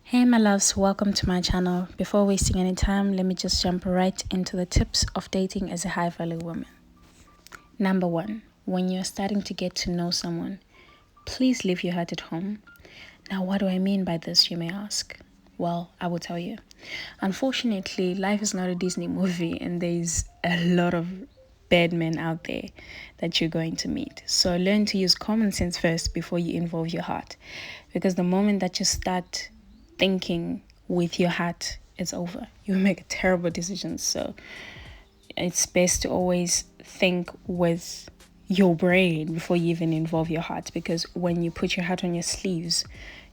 Hey my loves, welcome to my channel. Before wasting any time, let me just jump right into the tips of dating as a high value woman. Number 1, when you're starting to get to know someone, please leave your heart at home. Now, what do I mean by this, you may ask? Well, I will tell you. Unfortunately, life is not a Disney movie and there's a lot of bad men out there that you're going to meet. So learn to use common sense first before you involve your heart. Because the moment that you start thinking with your heart, it's over. You make a terrible decision. So it's best to always think with your brain before you even involve your heart, because when you put your heart on your sleeves,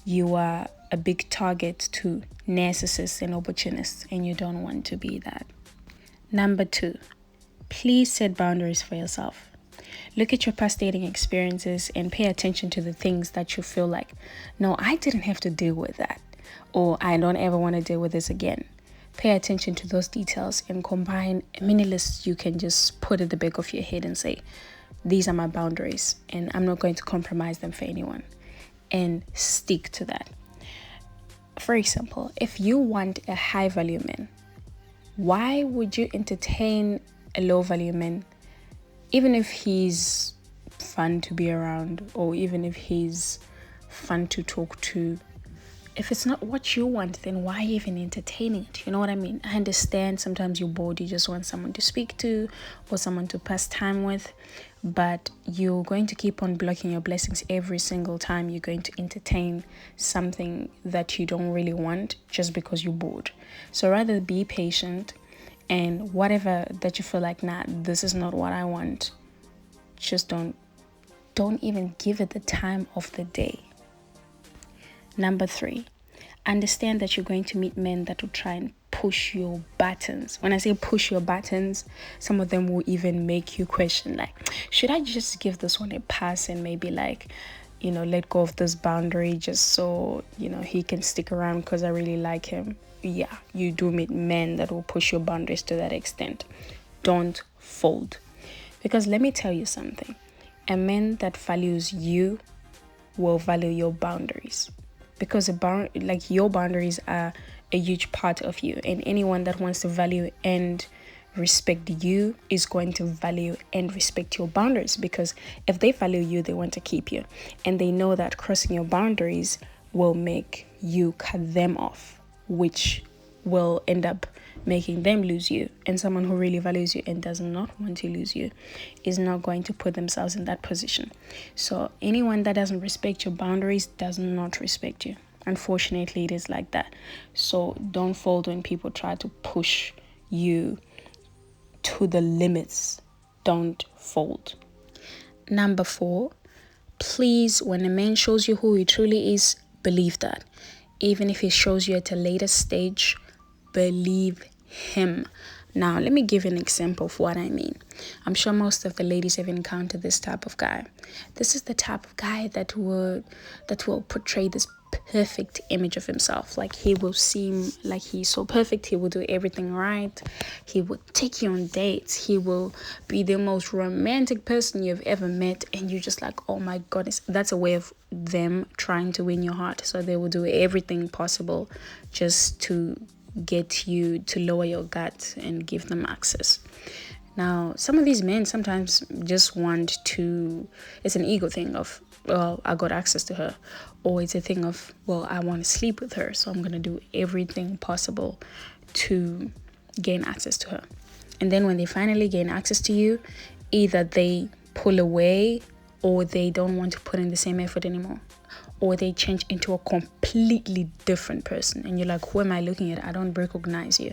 you are a big target to narcissists and opportunists, and you don't want to be that. Number 2, please set boundaries for yourself. Look at your past dating experiences and pay attention to the things that you feel like, no, I didn't have to deal with that, or I don't ever want to deal with this again. Pay attention to those details and combine a mini list you can just put at the back of your head and say, these are my boundaries and I'm not going to compromise them for anyone, and stick to that. For example, if you want a high value man, why would you entertain a low value man, even if he's fun to be around or even if he's fun to talk to? If it's not what you want, then why even entertaining it? You know what I mean? I understand sometimes you're bored, you just want someone to speak to or someone to pass time with, but you're going to keep on blocking your blessings every single time you're going to entertain something that you don't really want just because you're bored. So rather be patient, and whatever that you feel like, nah, this is not what I want, just don't even give it the time of the day. Number 3, understand that you're going to meet men that will try and push your buttons. When I say push your buttons, some of them will even make you question, like, should I just give this one a pass and maybe let go of this boundary just so, he can stick around because I really like him. Yeah, you do meet men that will push your boundaries to that extent. Don't fold. Because let me tell you something. A man that values you will value your boundaries. Because your boundaries are a huge part of you, and anyone that wants to value and respect you is going to value and respect your boundaries, because if they value you, they want to keep you, and they know that crossing your boundaries will make you cut them off, which will end up making them lose you. And someone who really values you and does not want to lose you is not going to put themselves in that position. So anyone that doesn't respect your boundaries does not respect you. Unfortunately, it is like that. So don't fold when people try to push you to the limits. Don't fold. Number 4, please, when a man shows you who he truly is, believe that. Even if he shows you at a later stage, believe him. Now, let me give you an example of what I mean. I'm sure most of the ladies have encountered this type of guy. This is the type of guy that will portray this perfect image of himself. Like, he will seem like he's so perfect. He will do everything right. He will take you on dates. He will be the most romantic person you've ever met. And you're just like, oh my goodness. That's a way of them trying to win your heart. So they will do everything possible just to get you to lower your guard and give them access. Now, some of these men sometimes just want to, it's an ego thing of, well, I got access to her. Or it's a thing of, well, I want to sleep with her, so I'm going to do everything possible to gain access to her. And then when they finally gain access to you, either they pull away or they don't want to put in the same effort anymore, or they change into a completely different person. And you're like, who am I looking at? I don't recognize you.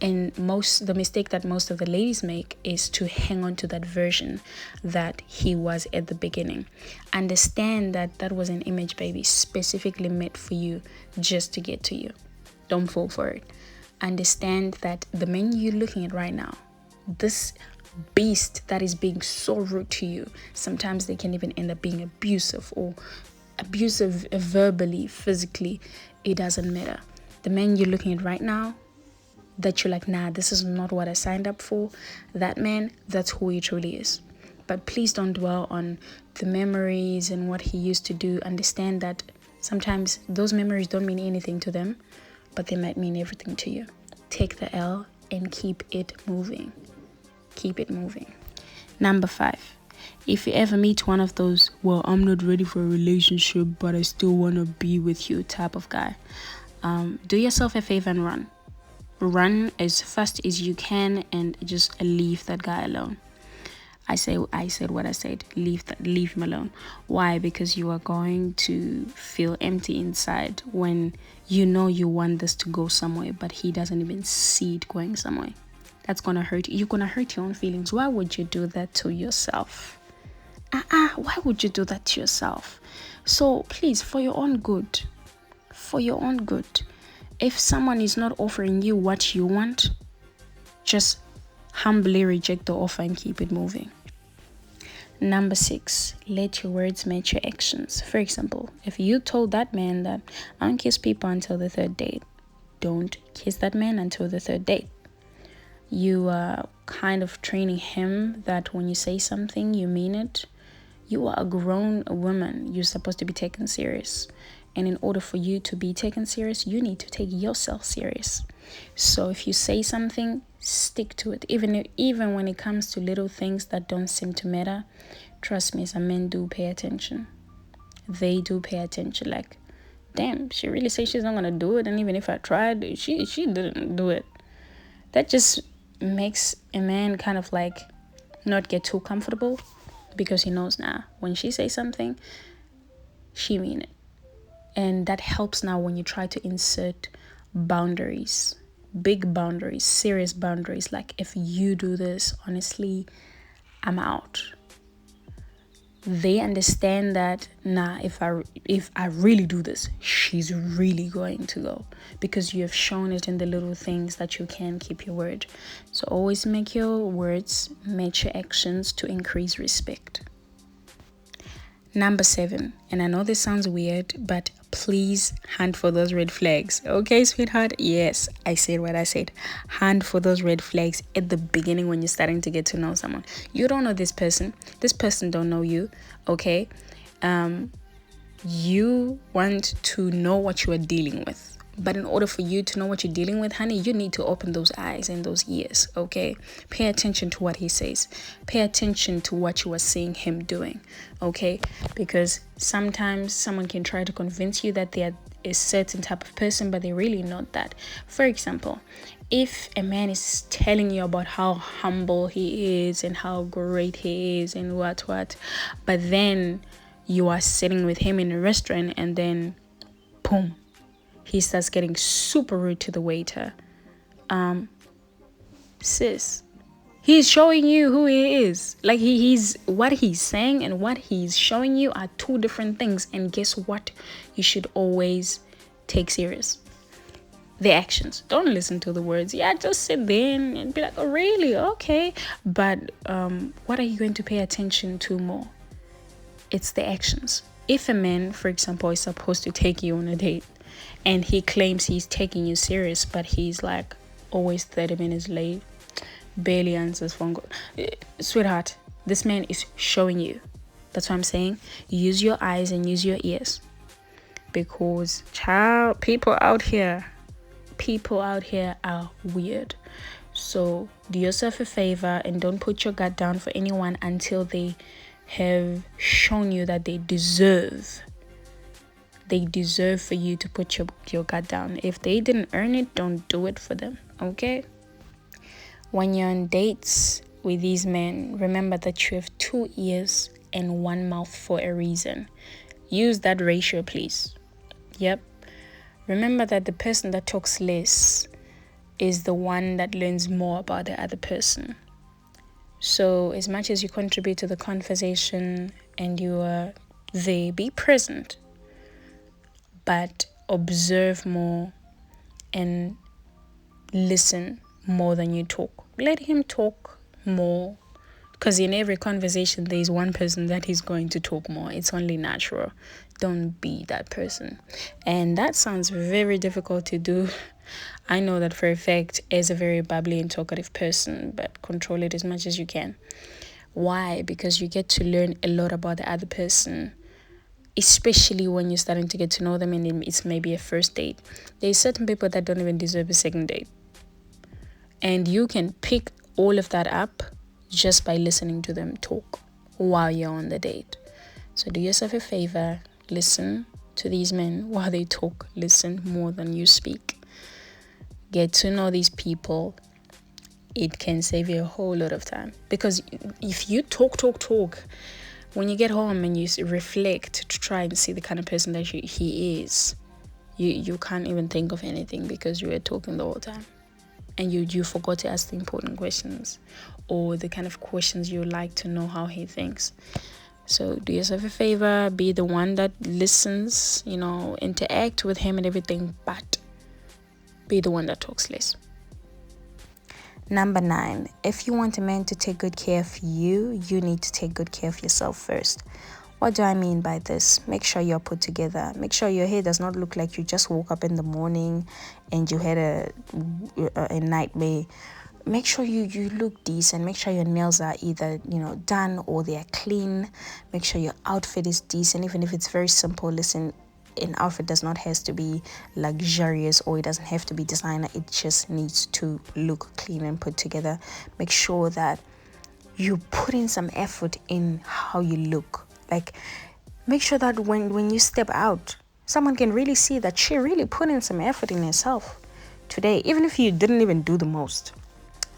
And the mistake that most of the ladies make is to hang on to that version that he was at the beginning. Understand that that was an image baby specifically made for you just to get to you. Don't fall for it. Understand that the man you're looking at right now, this beast that is being so rude to you, sometimes they can even end up being abusive verbally, physically, it doesn't matter. The man you're looking at right now, that you're like, nah, this is not what I signed up for, that man, that's who he truly is. But please don't dwell on the memories and what he used to do. Understand that Sometimes those memories don't mean anything to them, but they might mean everything to you. Take the L and keep it moving. Keep it moving. Number 5. If you ever meet one of those, well, I'm not ready for a relationship, but I still want to be with you type of guy, do yourself a favor and run. Run as fast as you can and just leave that guy alone. I said what I said. Leave him alone. Why? Because you are going to feel empty inside when you know you want this to go somewhere, but he doesn't even see it going somewhere. That's gonna hurt you. You're gonna hurt your own feelings. Why would you do that to yourself? Why would you do that to yourself? So please, for your own good, if someone is not offering you what you want, just humbly reject the offer and keep it moving. Number 6, let your words match your actions. For example, if you told that man that I don't kiss people until the 3rd date, don't kiss that man until the 3rd date. You are kind of training him that when you say something, you mean it. You are a grown woman. You're supposed to be taken serious. And in order for you to be taken serious, you need to take yourself serious. So if you say something, stick to it. Even when it comes to little things that don't seem to matter, trust me, some men do pay attention. They do pay attention. Like, damn, she really says she's not going to do it. And even if I tried, she didn't do it. That just makes a man kind of like not get too comfortable, because he knows now when she says something, she mean it. And that helps now when you try to insert boundaries, big boundaries, serious boundaries. Like, if you do this, honestly, I'm out. They understand that, if I really do this, she's really going to go, because you have shown it in the little things that you can keep your word. So always make your words match your actions to increase respect. Number 7, and I know this sounds weird, but please hunt for those red flags. Okay, sweetheart? Yes, I said what I said. Hunt for those red flags at the beginning when you're starting to get to know someone. You don't know this person. This person don't know you. Okay? You want to know what you are dealing with. But in order for you to know what you're dealing with, honey, you need to open those eyes and those ears, okay? Pay attention to what he says. Pay attention to what you are seeing him doing, okay? Because sometimes someone can try to convince you that they are a certain type of person, but they're really not that. For example, if a man is telling you about how humble he is and how great he is and what, but then you are sitting with him in a restaurant and then, boom, he starts getting super rude to the waiter. Sis, he's showing you who he is. Like, he's what he's saying and what he's showing you are two different things. And guess what? You should always take serious the actions. Don't listen to the words. Yeah, just sit there and be like, oh, really? Okay. But what are you going to pay attention to more? It's the actions. If a man, for example, is supposed to take you on a date, and he claims he's taking you serious, but he's like always 30 minutes late, barely answers phone call. Sweetheart, this man is showing you. That's what I'm saying. Use your eyes and use your ears. Because, child, people out here are weird. So do yourself a favor and don't put your guard down for anyone until they have shown you that they deserve for you to put your guard down. If they didn't earn it, don't do it for them, okay? When you're on dates with these men, remember that you have 2 ears and 1 mouth for a reason. Use that ratio, please. Yep. Remember that the person that talks less is the one that learns more about the other person. So as much as you contribute to the conversation and you are there, be present, but observe more and listen more than you talk. Let him talk more, because in every conversation there is one person that is going to talk more. It's only natural. Don't be that person. And that sounds very difficult to do. I know that for a fact as a very bubbly and talkative person, but control it as much as you can. Why? Because you get to learn a lot about the other person especially when you're starting to get to know them and it's maybe a first date. There's certain people that don't even deserve a second date, and you can pick all of that up just by listening to them talk while you're on the date. So do yourself a favor, listen to these men while they talk. Listen more than you speak. Get to know these people. It can save you a whole lot of time, because if you talk, when you get home and you reflect to try and see the kind of person that he is, you can't even think of anything because you were talking the whole time, and you forgot to ask the important questions, or the kind of questions you like to know how he thinks. So do yourself a favor, be the one that listens, interact with him and everything, but be the one that talks less. Number 9, if you want a man to take good care of you, you need to take good care of yourself first. What do I mean by this? Make sure you're put together. Make sure your hair does not look like you just woke up in the morning and you had a nightmare. Make sure you look decent. Make sure your nails are either done or they are clean. Make sure your outfit is decent, even if it's very simple. Listen, an outfit does not have to be luxurious, or it doesn't have to be designer. It just needs to look clean and put together. Make sure that you put in some effort in how you look. Like, make sure that when you step out, someone can really see that she really put in some effort in herself today, even if you didn't even do the most.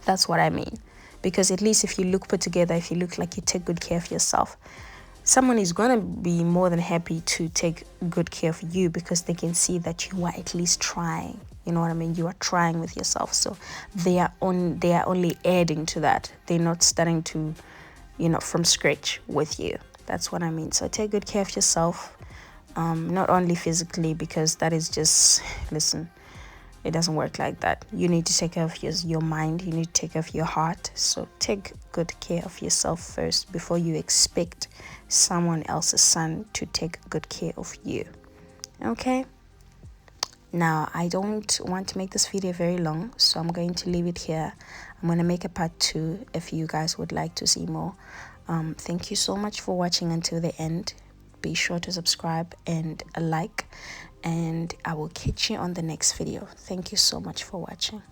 That's what I mean. Because at least if you look put together, if you look like you take good care of yourself, someone is going to be more than happy to take good care of you, because they can see that you are at least trying. You know what I mean? You are trying with yourself. So they are only adding to that. They're not starting to, from scratch with you. That's what I mean. So take good care of yourself, not only physically, because that is just, listen, it doesn't work like that. You need to take care of your mind. You need to take care of your heart. So take good care of yourself first before you expect someone else's son to take good care of you. Okay? Now, I don't want to make this video very long, so I'm going to leave it here. I'm going to make a part 2 if you guys would like to see more. Thank you so much for watching until the end. Be sure to subscribe and like, and I will catch you on the next video. Thank you so much for watching.